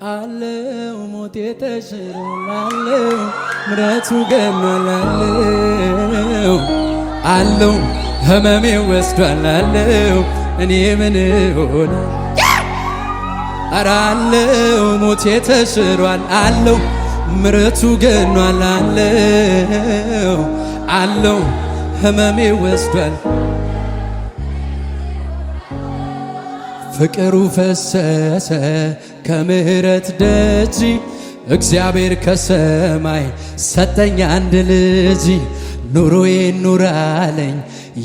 አለው ሞቴ ተሽሯል ምሕረቱ ገኗል አለው ህመሜ ወስዷል አለው እኔ ምን ሆነ ኧረ አለው ሞቴ ተሽሯል አለው ምሕረቱ ገኗል አለው ህመሜ ወስዷል ፍቅሩ ፈሰሰ ከምሕረት ደጅ እግዚአብሔር ከሰማይ ሰጠኝ አንድ ልጅ ኑሮዬን ኑራለኝ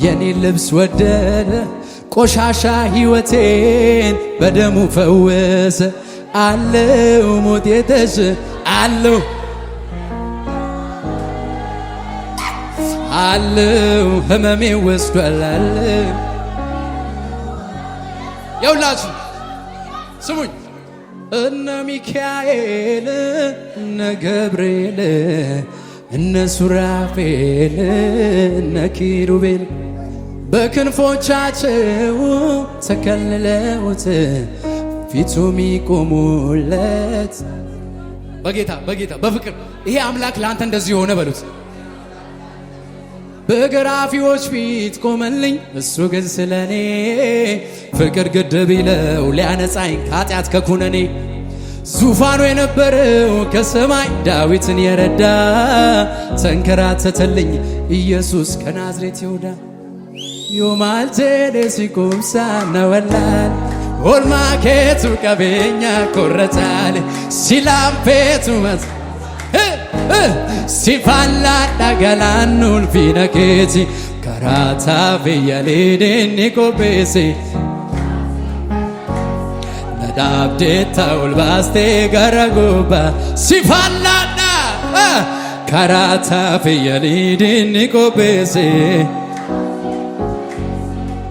የኔ ልብስ ወደደ ቆሻሻ ሕይወቴን በደሙ ፈወሰ አለው ሞቴ አለው ህመሜ ወስዷል አለው የውላችሁ ስሙኝ እነ ሚካኤል እነ ገብርኤል እነ ሱራፌል እነ ኪሩቤል በክንፎቻቸው ተከልለውት ፊቱ ሚቆሙለት በጌታ በፍቅር ይሄ አምላክ ለአንተ እንደዚህ የሆነ በሉት በገራፊዎች ፊት ቆመልኝ እሱ ግን ስለኔ ፍቅር ግድ ቢለው ሊያነጻኝ ከኃጢአት ከኩነኔ ዙፋኑ የነበረው ከሰማይ ዳዊትን የረዳ ተንከራተተልኝ ኢየሱስ ከናዝሬት ይሁዳ ዮማልቴ ሲቁምሳ ነወላል ኦልማኬቱ ቀቤኛ ኮረታል ሲላምፔቱ መስ si falla da galanul fina keti karata veyalede ni kopese nadabde taul baste garagoba si falla da karata veyalede ni kopese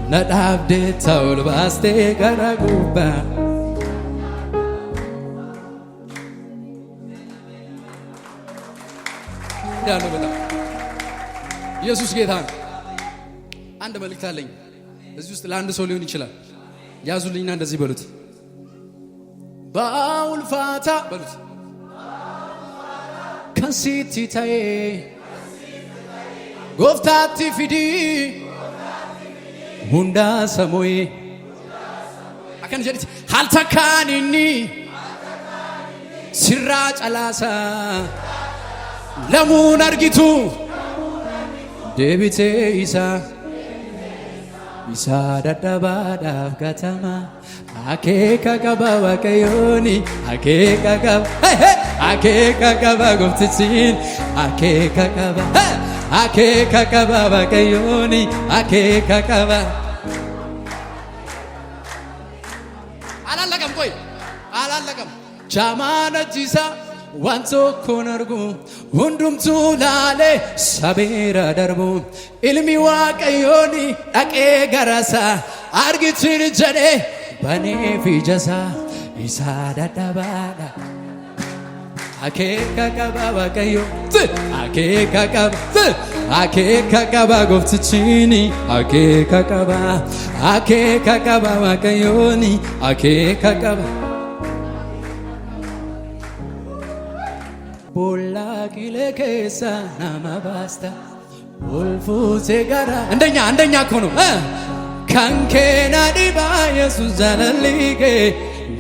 nadabde taul baste garagoba ያለው በጣም ኢየሱስ ጌታ ነው። አንድ መልእክት አለኝ እዚህ ውስጥ ለአንድ ሰው ሊሆን ይችላል። ያዙልኝና እንደዚህ በሉት ባውልፋታ በሉት ከንሲቲታዬ ጎፍታቲ ፊዲ ሁንዳ ሰሞዬ አከን ጀሪት ሃልተካኒኒ ሲራ ጨላሳ ለሙን አርጊቱ ደቢቴ ኢሳ ዳዳባዳፍ ከተማ አኬካ ቀባ ዋቀዮኒ አኬካ ቀባ ጎፍትሲን አኬካ ቀባ ዋቀዮኒ አኬካ ቀባ አላለቀም ቻማነጂሳ ዋንቶ ኮነርጉ ሁንዱምቱ ላሌ ሰቤራ ደርቡ ኢልሚ ዋቀዮኒ ዳቄ ገረሳ አርጊችን ጀዴ በኔ ፊጀሳ ኢሳ ዳዳባዳ አኬካ ቀባ ዋቀዮ አኬካ ቀባ ጎፍትቺኒ አኬካ ቀባ ዋቀዮኒ አኬካ ቀባ ቦላ ኪለከሳ ናማባስታ ወልፉሴ ጋራ አንደኛ እኮ ነው ካንኬና ዲባ ኢየሱስ ዛለሊጌ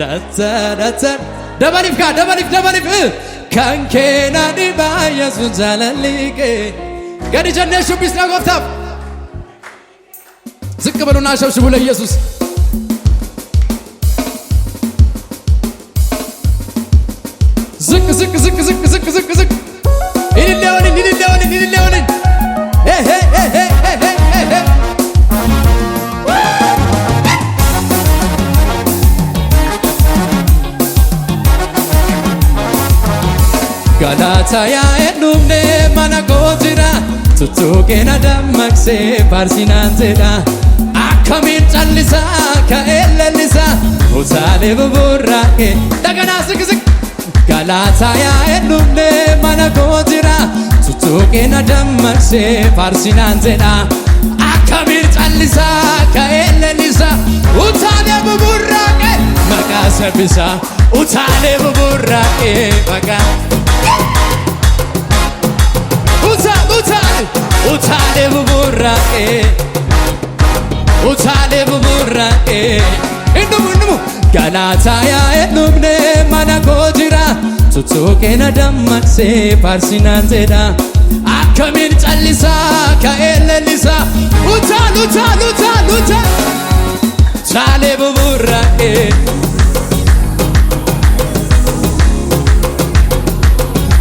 ዳታ ደበሊፍ ካንኬና ዲባ ኢየሱስ ዛለሊጌ ገዲ ጀነሹ ቢስና ጎፍታፍ ዝቅ በሉና ሸብሽቡ ለኢየሱስ ዝቅ ይልለውን ጋላታያ ኤዱምኔ ማናጎቲራ ቱቱቄና ደመክሴ ፓርሲናንቴዳ አከሚን ጨልሳ ከኤለልሳ ሆሳሌ ብቡራቄ ደገና ዝቅ ጋላታያ ኤዱምኔ ማናጎቲራ ቱቱቄና ደመክሴ ፓርሲናንቴዳ አከሚን ጨልሳ ከኤለልሳ ሆሳሌ ብቡራቄ መቃሰብሳ ሆሳሌ ብቡ ቡራቄ በጋ ኡታሌ ቡራቄ ኡታሌ ቡራቄ እንዱሙ ገላታያ ኤሉምኔ ማናኮጂራ ቱቱቄና ደማክሴ ፓርሲናን ዜዳ አከሚን ጨሊሳ ከኤለሊሳ ኡታ ታሌ ቡራቄ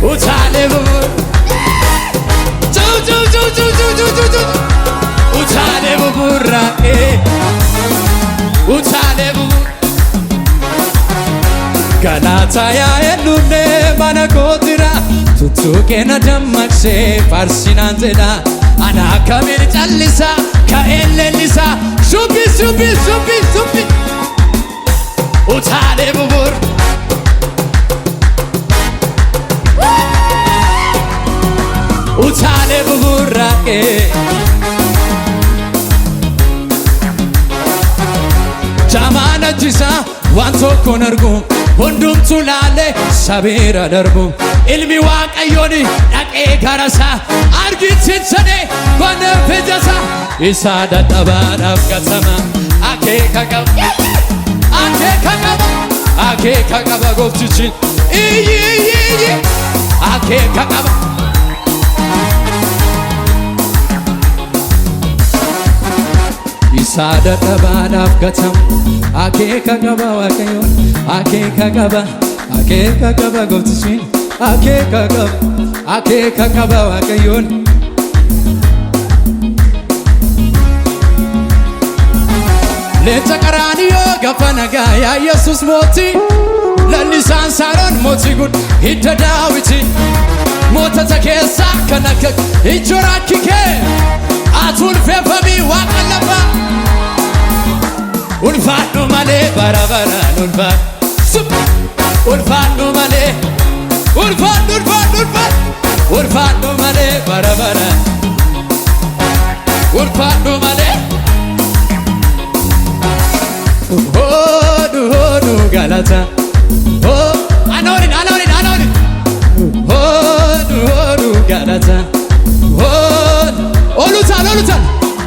ኡታሌ ቡራቄ ኡታሌ ቡራቄ ኡታሌ ገላታያ ኤሉምኔ ማናኮጂራ ቱቱቄና ደማክሴ ፓርሲናን ዜዳ አና ከሚን ጨሊሳ ከኤለሊሳ ሹቢ ኡታሌ ቡቡር ኡታሌ ቡራቄ ጃማነጅሳ ዋንቶ ኮነርጉ ሁንዱምቱ ላሌ ሰቤራ ደርቡ ኢልሚ ዋቀዮኒ ዳቄ ጋረሳ አርጊትሰኔ ኮነፍጀሳ ኢሳ ደጠባዳፍ ከተማ አኬ ከቀባ ጎፍችችን አኬ ከቀባ ኢሳ ደጠባዳፍ ከተማ አኬ ከቀባ ዋቀዮን አኬ ከቀባ ጎፍችችን አኬ ከቀባ ዋቀዮን ሌተ ቀራንዮ ገፈነጋ ያ ኢየሱስ ሞቲ ለሊሳን ሳሮን ሞቲ ጉድ ሂደ ዳዊቲ ሞተ ተኬሳ ከነከክ ኢጆራኪኬ አቱልፌ ፈሚ ዋቀለባ ኡልፋኑ ማሌ ባራባራ ኡልፋኑ ማሌ ኡልፋኑ ማሌ ባራባራ ኡልፋኑ ማሌ ሆዱ ጋላታ አኖሪን ሆዱ ጋላታ ኦሉታን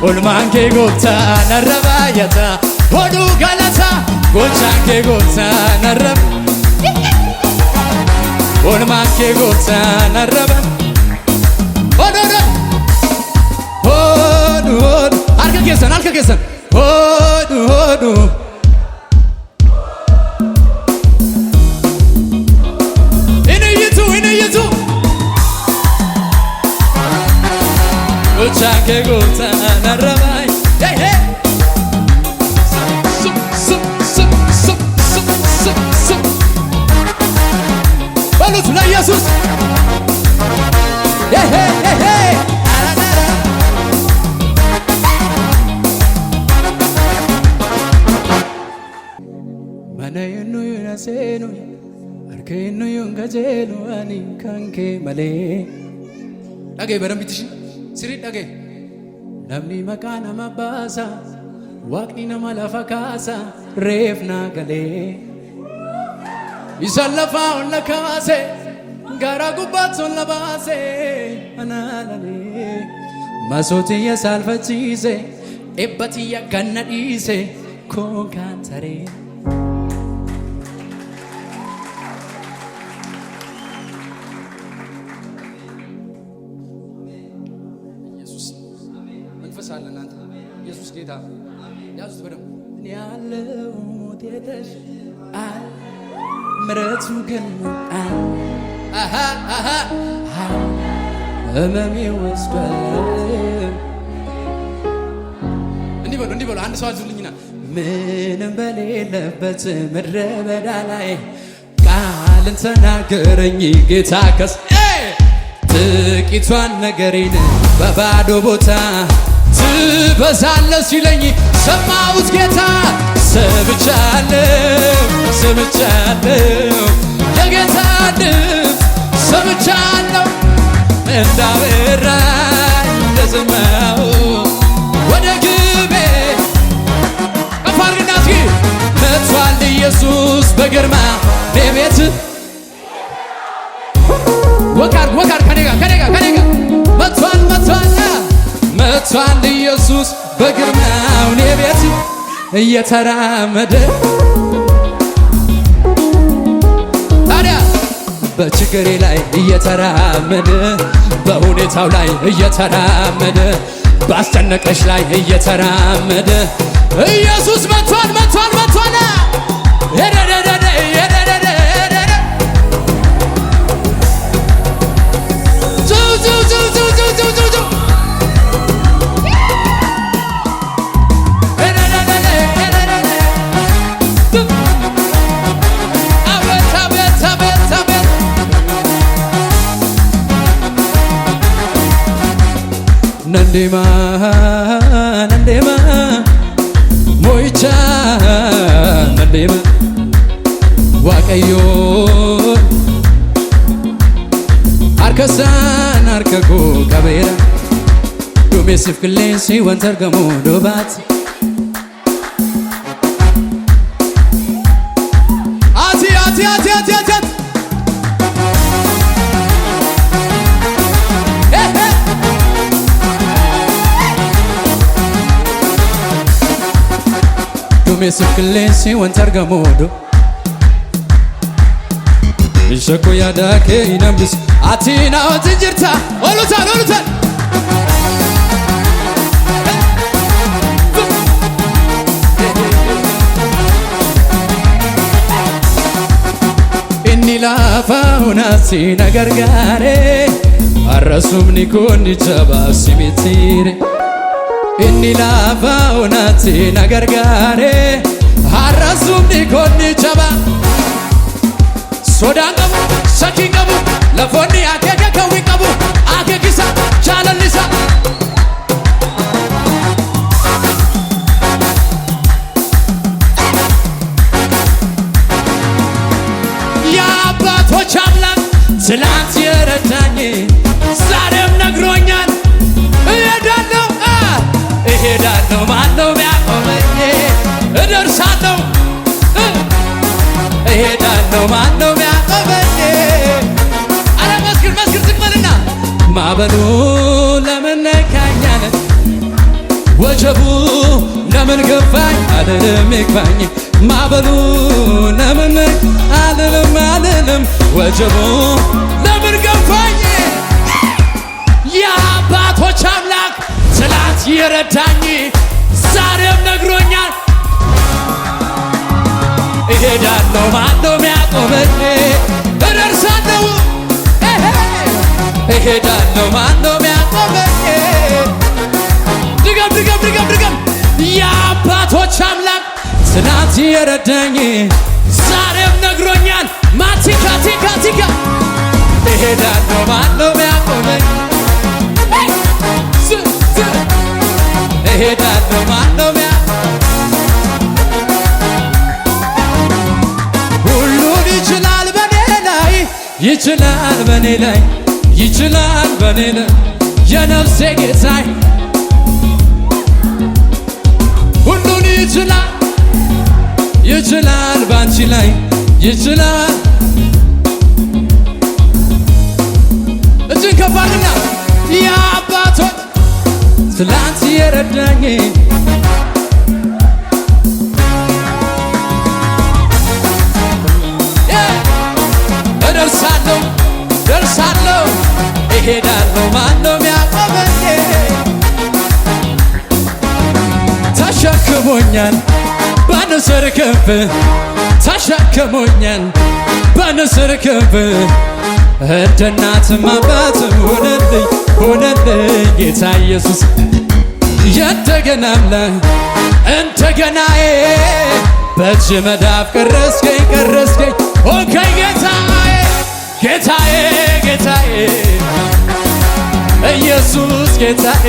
ኦልማንኬ ጎብታ ነረባየታ ሆዱ ጋላታ ጎቻንኬ ጎብታ ነረብ ኦልማንኬ ጎብታ ነረባ ሆዱ አልከኬሰን ሆዱ ኢንይቱ ጎቻንኬ ጎብታ ነረባይ በሉት ለኢየሱስ መነዩኑ ዩነሴኑ አርከኑ ዩንገጀሉ አኒ ካንኬ መሌ ዳጌ በደንቢትሽ ሲሪ ዳጌ ነምኒ መቃና መባሳ ዋቅኒ ነማ ለፈ ካሳ ሬፍና ገሌ ይሰለፋ ለካሴ ጋራ ጉባት ለባሴ አናለኔ ማሶት የሳልፈቺሴ ኤበት ያከነዲሴ ኮካንተሬ ኢየሱስ ጌታ ያዙት በደም እኔ ያለው ሞቴተሽ ምረቱ ግን ህመሜ ወስዷል። እንዲህ በሉ አንድ ሰው አዙልኝና ምንም በሌለበት ምድረ በዳ ላይ ቃልን ተናገረኝ ጌታ ከስ ጥቂቷን ነገሬን በባዶ ቦታ ትበዛለህ ሲለኝ ሰማሁት ጌታ ሰምቻለሁ የጌታ ድምፅ ሰምቻለሁ እንዳበራኝ እንደሰማሁ ወደ ግቤ ከፋርናት መጥቷል ኢየሱስ በግርማ ቤት ወካር ከኔጋ መጥቷል ኢየሱስ በግርማው እኔ ቤት እየተራመደ ታዲያ በችግሬ ላይ እየተራመደ በሁኔታው ላይ እየተራመደ ባስጨነቀሽ ላይ እየተራመደ ኢየሱስ መጥቷል ነንዴማ ሞይቻ ነንዴማ ዋቀዮ አርከሳን አርከኮ ቀቤራ ዱሜሲፍ ቅሌንሲ ወንተርገሞ ዶባት አቲ Dumeessuuf qilleensi wanta argamuudhu Ishakko yaada kee hin hambisu ati na wajjin jirta olutaan inni lafa hunaasi na gargaare har'asumni kun jabaasi mitiire inni lafa onati na gargaare har'asumni konni jaba sodaan qabu shakkiin qabu lafoonni akeeka kawwi qabu akeekisa jaalallisa የአባቶች አምላክ ትላንት የረዳኝ ዛሬም ነግሮኛል እሄዳለሁ ማነው ቢያቆመኝ እደርሳለሁ እሄዳለሁ ማነው ቢያቆመኝ አረ መስክር ዝቅበልና ማዕበሉ ለምን ነካኛል ወጀቡ ለምን ገፋኝ አልልም ይግፋኝ ማዕበሉ ለምን አልልም ወጀቡ ለምን ገፋኝ የአባቶች አምላክ ትላንት የረዳኝ ዛሬም ነግሮኛል እሄዳለሁ ማነው ሚያቆመኝ እደርሳለሁ እሄዳለሁ ማነው ሚያቆመኝ ድገም የአባቶች አምላክ ትላንት የረዳኝ ዛሬም ነግሮኛል ማቲካ እሄዳለሁ ማነው ሚያቆመኝ እሄዳለሁ ማነው ሁሉን ይችላል በኔ ላይ ይችላል በኔ ላይ የነፍሴ ጌታዬ ሁሉን ይችላል ባንቺ ላይ ይችላል እጅን ከፋልና የአባቶች ትላንት የረዳኝ ደርሳለሁ እሄዳለሁ ማነው ሚያቆመኝ ተሸክሞኛል በንስር ክንፍ ተሸክሞኛል በንስር ክንፍ እንደ እናትም አባትም ሆነልኝ ጌታ ኢየሱስ የእንደገና አምላክ እንደገናዬ በእጅ መዳፍ ቀረስከኝ ሆንከኝ ጌታዬ ኢየሱስ ጌታዬ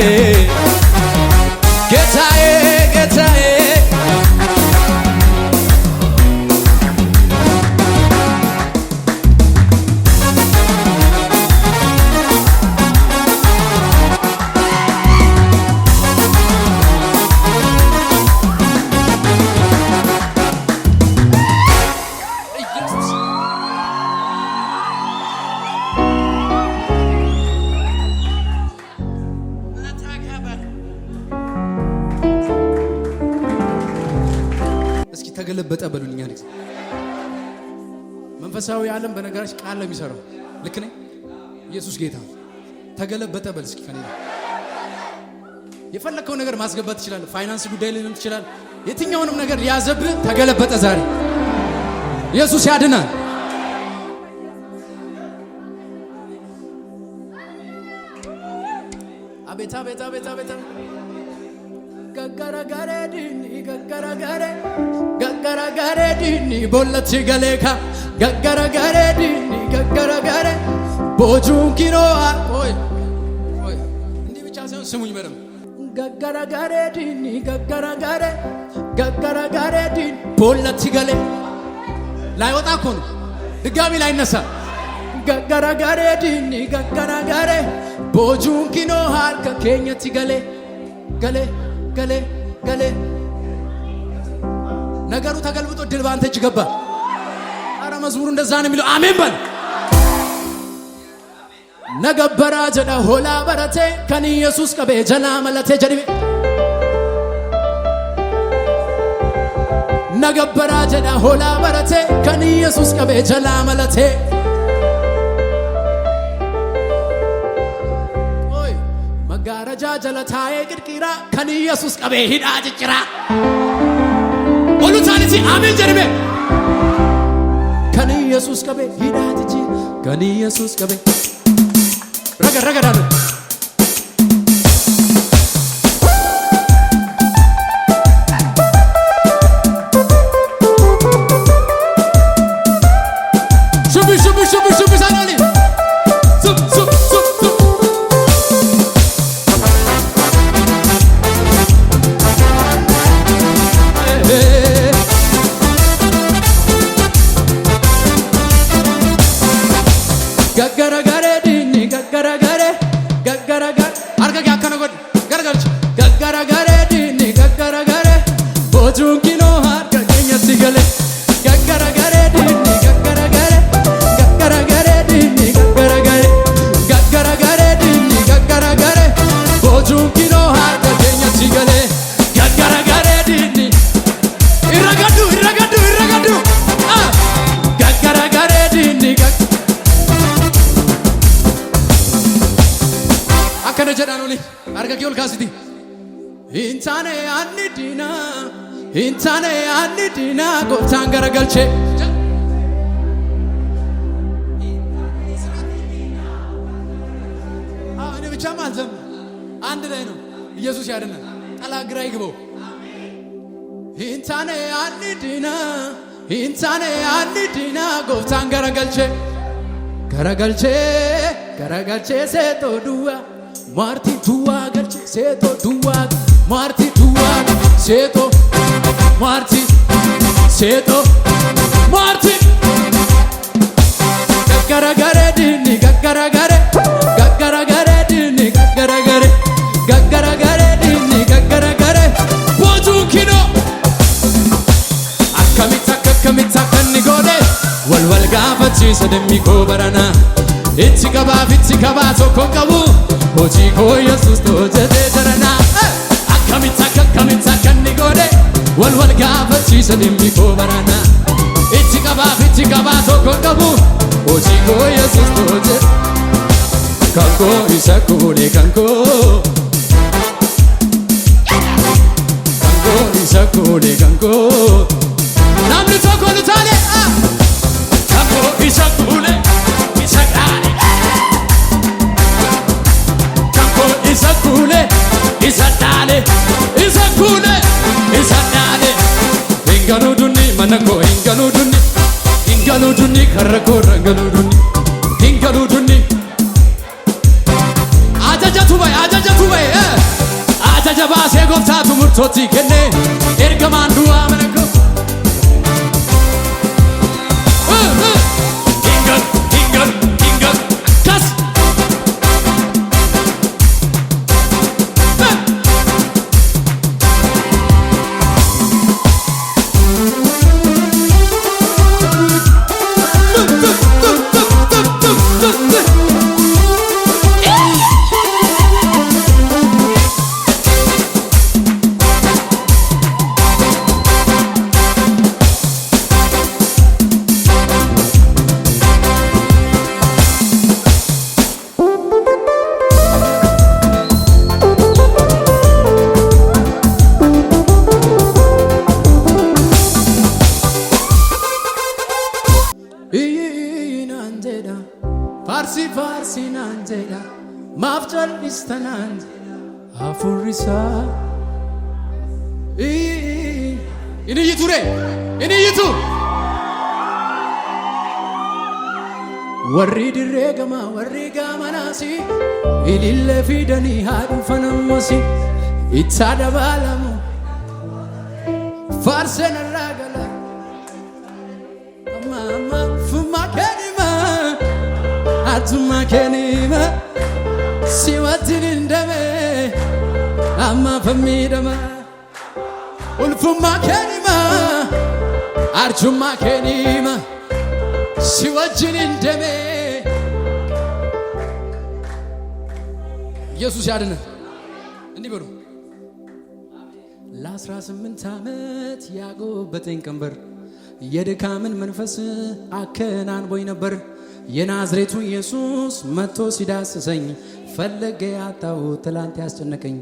ተገለበጠ በሉኛ። መንፈሳዊ ዓለም በነገራችን ቃል ነው የሚሰራው። ልክ ነኝ? ኢየሱስ ጌታ ተገለበጠ በል እስኪ ከኔ የፈለከው ነገር ማስገባት ትችላለህ። ፋይናንስ ጉዳይ ሊሆን ይችላል። የትኛውንም ነገር ያዘብህ ተገለበጠ ዛሬ። ኢየሱስ ያድናል። አቤት አቤት አቤት አቤት ገገረገረ ዲኒ ገገረገረ ገገረገረ ዲኒ ቦለቲ ገሌካ ገገረገረ ዲኒ ገገረገረ ቦጁን ኪኖ ቆይ ቆይ እንዲህ ብቻ ሳይሆን ስሙኝ በደምብ ገገረገረ ዲኒ ገገረገረ ገገረገረ ዲኒ ቦለቲ ገሌ ላይወጣ እኮ ነው ድጋሚ ላይነሳ ገገረገረ ዲኒ ገገረገረ ቦጁን ኪኖ ሃልከ ኬኘቲ ገሌ ገሌ ገሌ ገሌ ነገሩ ተገልብጦ ድል ባንተ እጅ ገባ። አረ መዝሙሩ እንደዛ ነው የሚለው። አሜን በል። ነገበራ ጀዳ ሆላ በረቴ ከኒ ኢየሱስ ቀቤ ጀላ መለቴ ጀዲቤ ነገበራ ጀዳ ሆላ በረቴ ከኒ ኢየሱስ ቀቤ ጀላ መለቴ መጋረጃ ጀለታዬ ቅርቂራ ከኒ ኢየሱስ ቀቤ ሂዳ ጭጭራ ኦሉታንቲ አሜን ጀዲቤ ከኒ ኢየሱስ ቀቤ ሂዳ ጭጭ ከኒ ኢየሱስ ቀቤ ረገ ረገዳለ ሹቢ ሹቢ ሹቢ ሹቢ ሳናሊ ሱብ ሱብ ሱብ ገገረገረ ዲኒ ገገረገረ ገገረገረ አርገ ያከነጎድ ገረገርች ገገረገረ ዲኒ ገገረገረ ቦጁን ኪኖ ሃርገ ኬኘቲ ገሌ ገገረገረ ዲኒ ገገረገረ ገገረገረ ዲኒ ገገረገረ ገገረገረ ዲኒ ገገረገረ ቦጁን ኪኖ ሃርገ ኬኘቲ ገሌ ገገረገረ ዲኒ ይረገዱ ይረገዱ ይረገዱ ገገረገረ ዲኒ akkana jedhanoli arga kiol kaasiti intaane anni diina gooftaan garagalche እኔ ብቻ ማልዘም አንድ ላይ ነው። ኢየሱስ ያድናል። ጠላት ግራ ይግባው። intaane anni diina gooftaan garagalche garagalche garagalche seeto duwa Marti tua galche seto tua Marti tua seto Marti seto Marti gaggaragare dini gaggaragare gaggaragare dini gaggaragare gaggaragare dini gaggaragare bojuun kino akkamitta kanni gode walwal gaafachiisa demmi koo barana itti qabaa tokkon qabu hojii koo Yesuus hojjetee jirana akkamitta kanni gode walwal gaafachiisa dhimmi koo barana itti qabaa tokkon qabu hojii koo Yesuus hojjete kan koo isa kuule kan koo isa kuule kan koo namni tokko nu taane kan koo isa kuule isa kaane isa kule isa dale isa kule isa dale inganu dunni manako inganu dunni karako ranganu dunni inganu dunni ajaja tubai ajaja baase goftatu murtoti kenne ergaman du'a manako ingan kas jedha faarsi faarsi naan jedha maaf cal'ista naan jedha hafuurri isaa inni yiture inni yitu warri dirree gamaa warri gaamanaasi ilillee fidanii haa dhufan ammasii itti dabaalamu faarsen irraa gala amma fuma kenima atuma kenima siwatin indame amma famidama ulfuma kenima arjuma kenima siwatin indame ኢየሱስ ያድነ እንዲህ በሉ ለ18 ዓመት ያጎበጠኝ ቀንበር የድካምን መንፈስ አከናንቦኝ ነበር የናዝሬቱ ኢየሱስ መጥቶ ሲዳስሰኝ ፈለገ ያጣው ትላንት ያስጨነቀኝ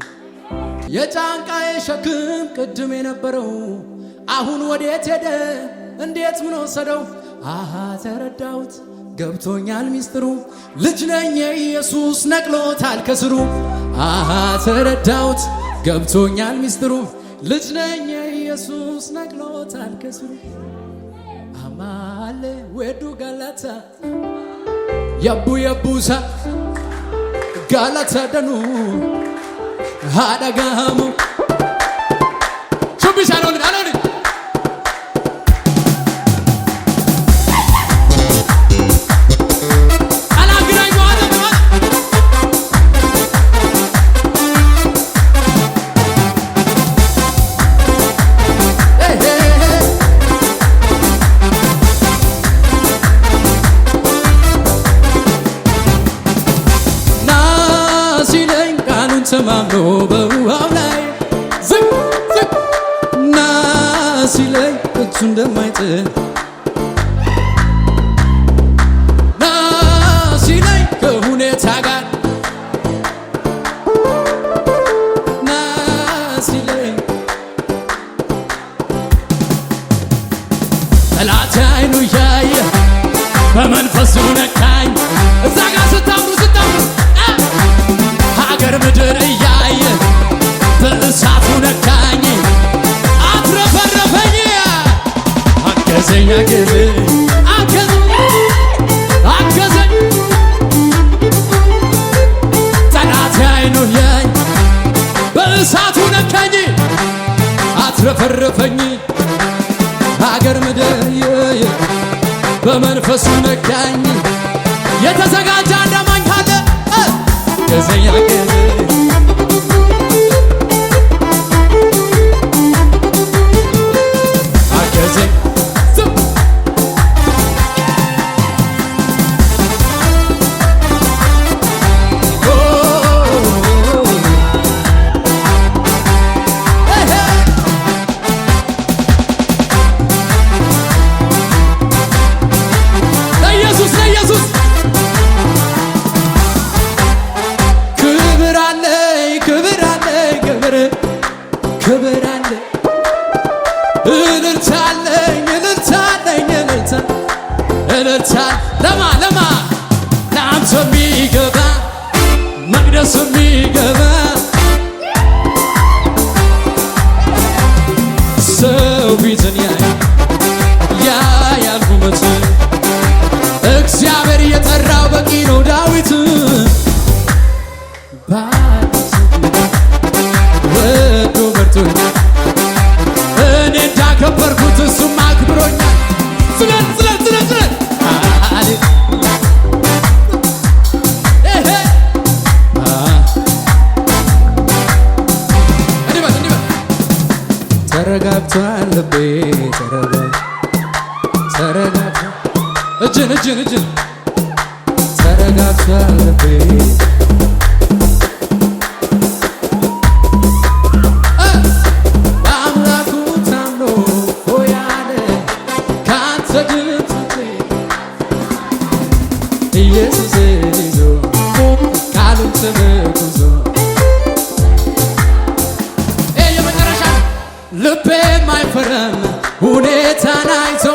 የጫንቃዬ ሸክም ቅድም የነበረው አሁን ወዴት ሄደ እንዴት ምን ወሰደው አሃ ተረዳሁት ገብቶኛል ሚስጥሩ ልጅ ነኝ ኢየሱስ ነቅሎታል ከስሩ አሃ ተረዳሁት ገብቶኛል ሚስጥሩ ልጅ ነኝ ኢየሱስ ነቅሎታል ከስሩ አማለ ወዱ ጋላታ ያቡ ያቡሳ ጋላታ ደኑ ሃዳጋሙ ቹቢሻሎን አሎን ተማምኖ በውሃው ላይ ዝቅ ዝቅ ና ሲለኝ እጁ እንደማይጥል ና ሲለኝ ከሁኔታ ጋር ና ሲለኝ ጠላት አይኑ እያየ በመንፈሱ ነካኝ እዛ ጋር ስታምሩ ሀገር ምድር እያየ በእሳቱ ነካኝ አትረፈረፈኝ አገዘኝ አገዘኝ ጠላት አይኑ ያኝ በእሳቱ ነካኝ አትረፈረፈኝ ሀገር ምድር እያየ በመንፈሱ ነካኝ የተዘጋጀ አዳማኝ ካለ አገዘኝ አገዘኝ ለኢየሱስ ለኢየሱስ ክብር አለኝ ክብር አለኝ ክብር አለኝ እልልታ አለኝ እልልታ አለኝ እልልታ ለማ ለአንተ የሚገባ መቅደስ የሚገባ ሰው ፊትን ያያል ቁመት እግዚአብሔር የጠራው በቂ ነው ዳዊት ወዶ መርቶኛል እኔ እንዳከበርኩት እሱም አክብሮኛል ዝለል ተረጋግቷል ልቤ ተረጋግቷል እጅን ተረጋግቷል ልቤ ኢየሱስ ይዞ ቃሉን ተመርኩዞ የመጨረሻ ልቤ አይፈራም ሁኔታን አይቶ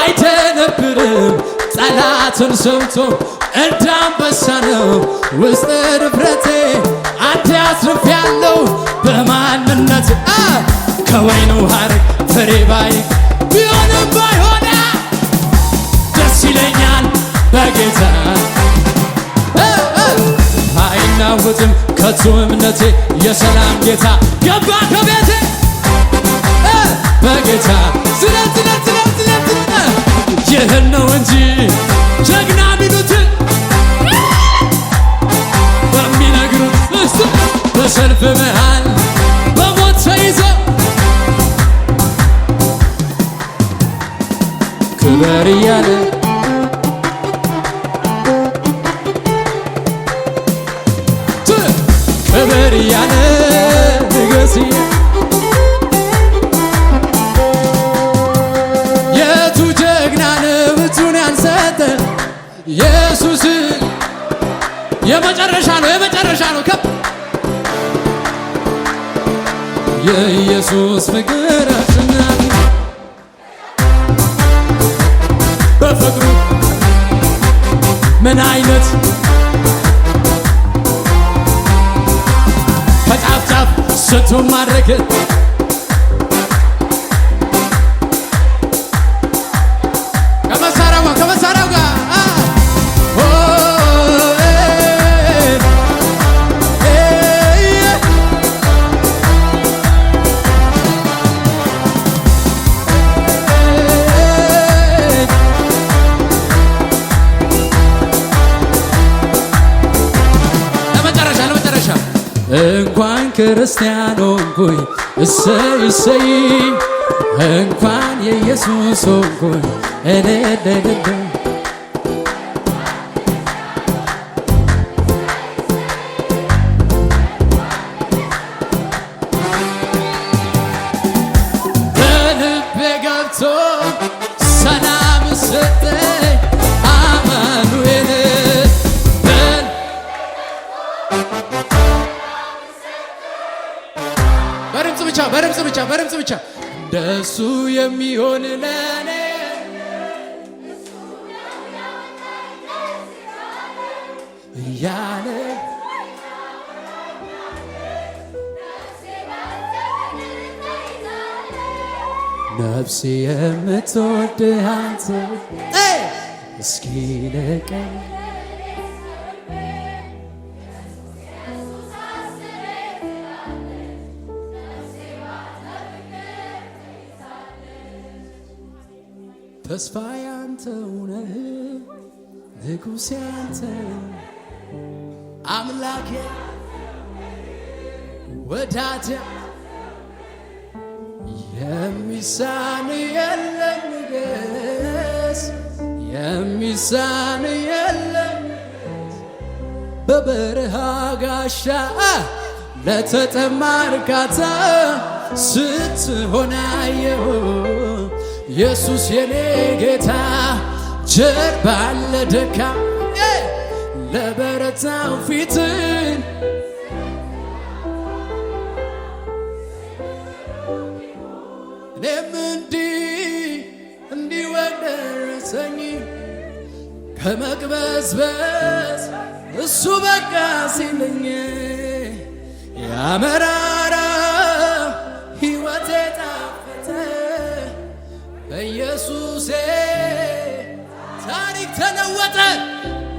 አይደነብርም ጠላትን ሰምቶ እንዳንበሳ ነው ውስጥ ድፍረቴ አንተ አትርፌያለሁ በማንነት ከወይኑ ሐረግ ፍሬ ባይ ቢሆንም ባይሆን ደስ ይለኛል በጌታ አይናወጥም ከቶ እምነቴ የሰላም ጌታ ገባ ከቤቴ በጌታ ዝለት ይህን ነው እንጂ ጀግና ሚሉት በሚነግሩት እሱ በሰልፍ መሃል በሞት ተይዞ ክበር እያለ ክበር እያለ ንገስ የቱ ጀግና ነው እጁን ያልሰጠ ኢየሱስ የመጨረሻ ነው ከብ የኢየሱስ ፍቅር አስናቂ በፍቅሩ ምን አይነት ከጫፍ ጫፍ ስንቱን ማድረግ ከመሳሪያው ጋር ለመጨረሻ እንኳን ክርስቲያን ሆንኩኝ እሰይ እንኳን የኢየሱስ ሆንኩኝ በልቤ ገብቶ ሰላም ሰጠኝ አማኑኤል በድምፅ ብቻ እንደሱ የሚሆን ለኔ እያለ ነፍሴ የምትወድህ አንተ እስኪ ልቀኝ ተስፋ ያንተው ነህ ንጉሴ አንተ አምላኬ ወዳጄ የሚሳን የለም ንገስ የሚሳን የለም በበረሃ ጋሻ ለተጠማ እርካታ ስትሆን አየሁ ኢየሱስ የኔ ጌታ ጀርባ ለደካማ ለበረታው ፊትን እኔም እንዲህ ወደረሰኝ ከመቅበዝበዝ እሱ በቃ ሲለኝ ያመራራ ሕይወቴ ጣፈጠ በኢየሱሴ ታሪክ ተለወጠ